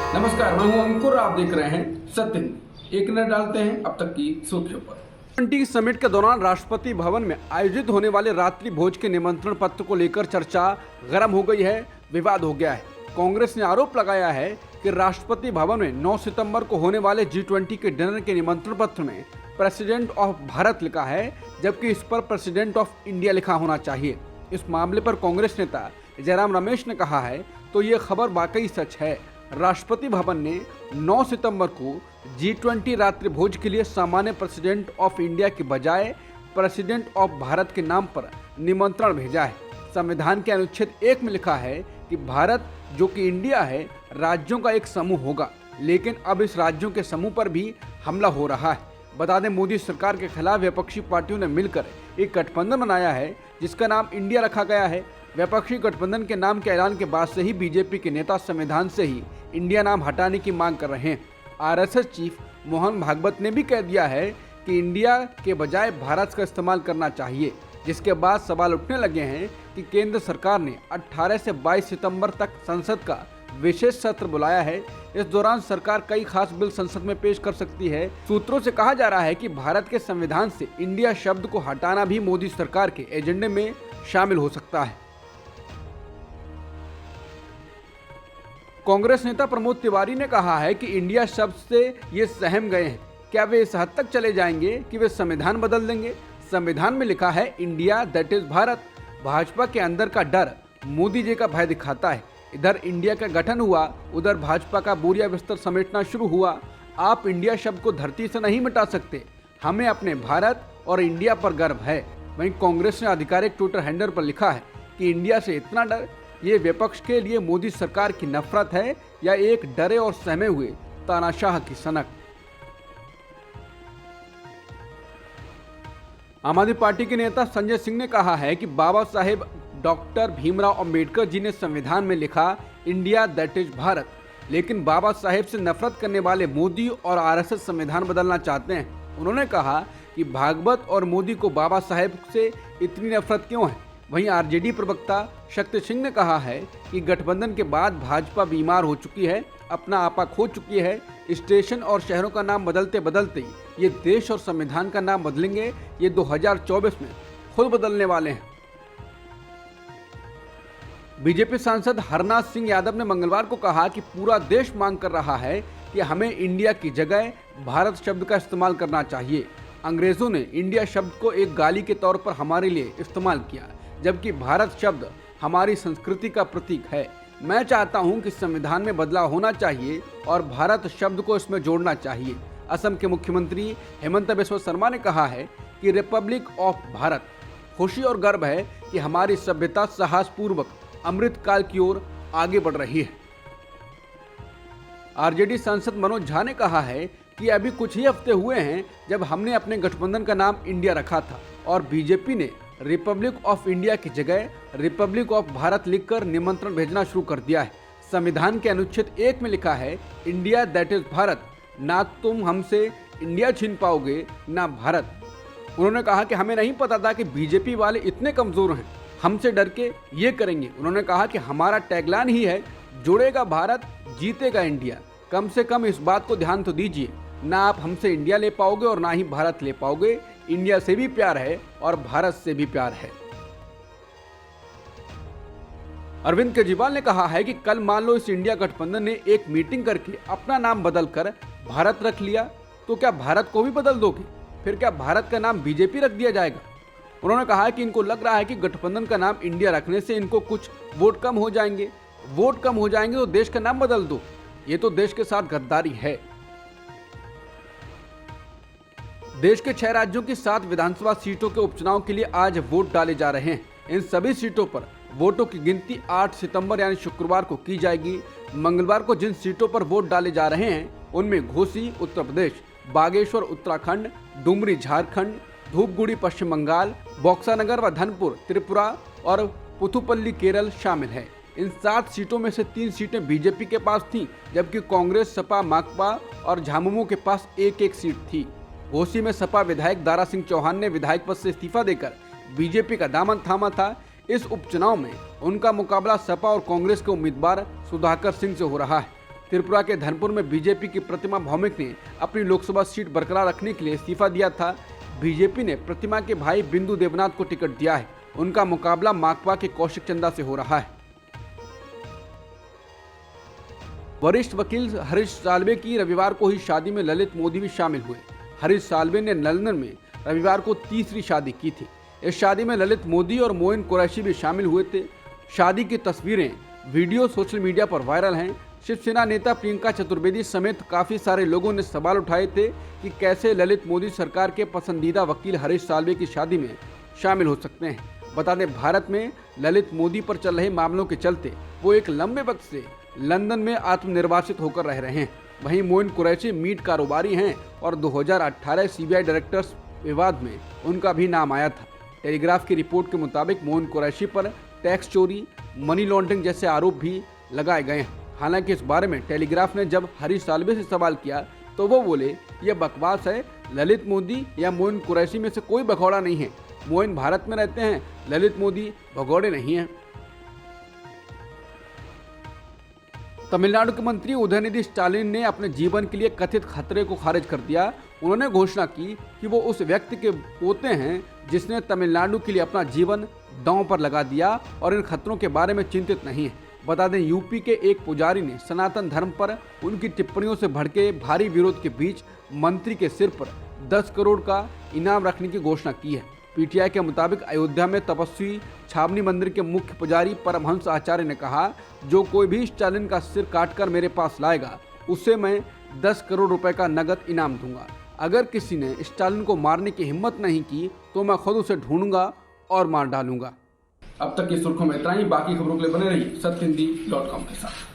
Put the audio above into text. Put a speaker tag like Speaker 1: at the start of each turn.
Speaker 1: नमस्कार, मैं हूं अंकुर। आप देख रहे हैं सत्य न्यूज़। एक नजर डालते हैं अब तक की सुर्खियों पर। G20 समिट के दौरान राष्ट्रपति भवन में आयोजित होने वाले रात्रि भोज के निमंत्रण पत्र को लेकर चर्चा गर्म हो गई है, विवाद हो गया है। कांग्रेस ने आरोप लगाया है कि राष्ट्रपति भवन में 9 सितंबर को होने वाले G20 के डिनर के निमंत्रण पत्र में प्रेसिडेंट ऑफ भारत लिखा है, जबकि इस पर प्रेसिडेंट ऑफ इंडिया लिखा होना चाहिए। इस मामले पर कांग्रेस नेता जयराम रमेश ने कहा है, तो ये खबर वाकई सच है। राष्ट्रपति भवन ने 9 सितंबर को G20 रात्रि भोज के लिए सामान्य प्रेसिडेंट ऑफ इंडिया के बजाय प्रेसिडेंट ऑफ भारत के नाम पर निमंत्रण भेजा है। संविधान के अनुच्छेद 1 में लिखा है कि भारत, जो कि इंडिया है, राज्यों का एक समूह होगा, लेकिन अब इस राज्यों के समूह पर भी हमला हो रहा है। बता दें, मोदी सरकार के खिलाफ विपक्षी पार्टियों ने मिलकर एक गठबंधन बनाया है, जिसका नाम इंडिया रखा गया है। विपक्षी गठबंधन के नाम के ऐलान के बाद से ही बीजेपी के नेता संविधान से ही इंडिया नाम हटाने की मांग कर रहे हैं। आरएसएस चीफ मोहन भागवत ने भी कह दिया है कि इंडिया के बजाय भारत का इस्तेमाल करना चाहिए, जिसके बाद सवाल उठने लगे हैं कि केंद्र सरकार ने 18 से 22 सितंबर तक संसद का विशेष सत्र बुलाया है। इस दौरान सरकार कई खास बिल संसद में पेश कर सकती है। सूत्रों से कहा जा रहा है कि भारत के संविधान से इंडिया शब्द को हटाना भी मोदी सरकार के एजेंडे में शामिल हो सकता है। कांग्रेस नेता प्रमोद तिवारी ने कहा है कि इंडिया शब्द से ये सहम गए हैं। क्या वे इस हद तक चले जाएंगे कि वे संविधान बदल देंगे? संविधान में लिखा है India that is Bharat. Bhajpa के अंदर का डर मोदी जी का भय दिखाता है। इधर इंडिया का गठन हुआ, उधर भाजपा का बोरिया बिस्तर समेटना शुरू हुआ। आप इंडिया शब्द को धरती से नहीं मिटा सकते। हमें अपने भारत और इंडिया पर गर्व है। वहीं कांग्रेस ने आधिकारिक ट्विटर हैंडल पर लिखा है कि इंडिया से इतना डर, ये विपक्ष के लिए मोदी सरकार की नफरत है या एक डरे और सहमे हुए तानाशाह की सनक। आम आदमी पार्टी के नेता संजय सिंह ने कहा है कि बाबा साहेब डॉक्टर भीमराव अंबेडकर जी ने संविधान में लिखा इंडिया दैट इज भारत, लेकिन बाबा साहेब से नफरत करने वाले मोदी और आरएसएस संविधान बदलना चाहते हैं। उन्होंने कहा कि भागवत और मोदी को बाबा साहेब से इतनी नफरत क्यों है। वहीं आरजेडी प्रवक्ता शक्ति सिंह ने कहा है कि गठबंधन के बाद भाजपा बीमार हो चुकी है, अपना आपा खो चुकी है। स्टेशन और शहरों का नाम बदलते बदलते ये देश और संविधान का नाम बदलेंगे। ये 2024 में खुद बदलने वाले हैं। बीजेपी सांसद हरनाथ सिंह यादव ने मंगलवार को कहा कि पूरा देश मांग कर रहा है कि हमें इंडिया की जगह भारत शब्द का इस्तेमाल करना चाहिए। अंग्रेजों ने इंडिया शब्द को एक गाली के तौर पर हमारे लिए इस्तेमाल किया, जबकि भारत शब्द हमारी संस्कृति का प्रतीक है। मैं चाहता हूं कि संविधान में बदलाव होना चाहिए और भारत शब्द को इसमें जोड़ना चाहिए। असम के मुख्यमंत्री हेमंत बिस्वा शर्मा ने कहा है कि रिपब्लिक ऑफ भारत, खुशी और गर्व है कि हमारी सभ्यता साहसपूर्वक अमृत काल की ओर आगे बढ़ रही है। आरजेडी सांसद मनोज झा ने कहा है कि अभी कुछ ही हफ्ते हुए हैं जब हमने अपने गठबंधन का नाम इंडिया रखा था और बीजेपी ने रिपब्लिक ऑफ इंडिया की जगह रिपब्लिक ऑफ भारत लिखकर निमंत्रण भेजना शुरू कर दिया है। संविधान के अनुच्छेद 1 में लिखा है इंडिया दैट इज भारत। ना तुम हमसे इंडिया छीन पाओगे, ना भारत। उन्होंने कहा कि हमें नहीं पता था कि बीजेपी वाले इतने कमजोर हैं, हमसे डर के ये करेंगे। उन्होंने कहा कि हमारा टैगलाइन ही है, जुड़ेगा भारत, जीतेगा इंडिया। कम से कम इस बात को ध्यान तो दीजिए, ना आप हमसे इंडिया ले पाओगे और ना ही भारत ले पाओगे। इंडिया से भी प्यार है और भारत से भी प्यार है। अरविंद केजरीवाल ने कहा है कि कल मान लो इस इंडिया गठबंधन ने एक मीटिंग करके अपना नाम बदलकर भारत रख लिया, तो क्या भारत को भी बदल दोगे? फिर क्या भारत का नाम बीजेपी रख दिया जाएगा? उन्होंने कहा कि इनको लग रहा है कि गठबंधन का नाम इंडिया रखने से इनको कुछ वोट कम हो जाएंगे। वोट कम हो जाएंगे तो देश का नाम बदल दो। ये तो देश के साथ गद्दारी है। देश के 6 राज्यों की 7 विधानसभा सीटों के उपचुनाव के लिए आज वोट डाले जा रहे हैं। इन सभी सीटों पर वोटों की गिनती 8 सितंबर यानी शुक्रवार को की जाएगी। मंगलवार को जिन सीटों पर वोट डाले जा रहे हैं उनमें घोसी उत्तर प्रदेश, बागेश्वर उत्तराखंड, डुमरी झारखंड, धूपगुड़ी पश्चिम बंगाल, बॉक्सानगर व धनपुर त्रिपुरा और पुथुपल्ली केरल शामिल है। इन 7 सीटों में से 3 सीटें बीजेपी के पास थीं, जबकि कांग्रेस, सपा, माकपा और झामुमो के पास एक सीट थी। घोसी में सपा विधायक दारा सिंह चौहान ने विधायक पद से इस्तीफा देकर बीजेपी का दामन थामा था। इस उपचुनाव में उनका मुकाबला सपा और कांग्रेस के उम्मीदवार सुधाकर सिंह से हो रहा है। त्रिपुरा के धनपुर में बीजेपी की प्रतिमा भौमिक ने अपनी लोकसभा सीट बरकरार रखने के लिए इस्तीफा दिया था। बीजेपी ने प्रतिमा के भाई बिंदु देवनाथ को टिकट दिया है। उनका मुकाबला माकपा के कौशिक चंदा से हो रहा है। वरिष्ठ वकील हरीश साल्वे की रविवार को ही शादी में ललित मोदी भी शामिल हुए। हरीश साल्वे ने लंदन में रविवार को तीसरी शादी की थी। इस शादी में ललित मोदी और मोइन कुरैशी भी शामिल हुए थे। शादी की तस्वीरें, वीडियो सोशल मीडिया पर वायरल हैं। शिवसेना नेता प्रियंका चतुर्वेदी समेत काफी सारे लोगों ने सवाल उठाए थे कि कैसे ललित मोदी सरकार के पसंदीदा वकील हरीश साल्वे की शादी में शामिल हो सकते हैं। बता दें, भारत में ललित मोदी पर चल रहे मामलों के चलते वो एक लंबे वक्त से लंदन में आत्मनिर्वासित होकर रह रहे हैं। वहीं मोइन कुरैशी मीट कारोबारी हैं और 2018 सीबीआई डायरेक्टर्स विवाद में उनका भी नाम आया था। टेलीग्राफ की रिपोर्ट के मुताबिक मोइन कुरैशी पर टैक्स चोरी, मनी लॉन्ड्रिंग जैसे आरोप भी लगाए गए हैं। हालांकि इस बारे में टेलीग्राफ ने जब हरीश साल्वे से सवाल किया तो वो बोले, यह बकवास है। ललित मोदी या मोइन कुरैशी में से कोई भगौड़ा नहीं है। मोइन भारत में रहते हैं, ललित मोदी भगौड़े नहीं हैं। तमिलनाडु के मंत्री उदयनिधि स्टालिन ने अपने जीवन के लिए कथित खतरे को खारिज कर दिया। उन्होंने घोषणा की कि वो उस व्यक्ति के पोते हैं जिसने तमिलनाडु के लिए अपना जीवन दांव पर लगा दिया और इन खतरों के बारे में चिंतित नहीं है। बता दें, यूपी के एक पुजारी ने सनातन धर्म पर उनकी टिप्पणियों से भड़के भारी विरोध के बीच मंत्री के सिर पर 10 करोड़ का इनाम रखने की घोषणा की है। पीटीआई के मुताबिक अयोध्या में तपस्वी छावनी मंदिर के मुख्य पुजारी परमहंस आचार्य ने कहा, जो कोई भी स्टालिन का सिर काटकर मेरे पास लाएगा उसे मैं 10 करोड़ रुपए का नगद इनाम दूंगा। अगर किसी ने स्टालिन को मारने की हिम्मत नहीं की तो मैं खुद उसे ढूंढूंगा और मार डालूंगा। अब तक की सुर्खियों में इतना ही। बाकी खबरों के लिए बने रहिए सत्यहिंदी.com के साथ।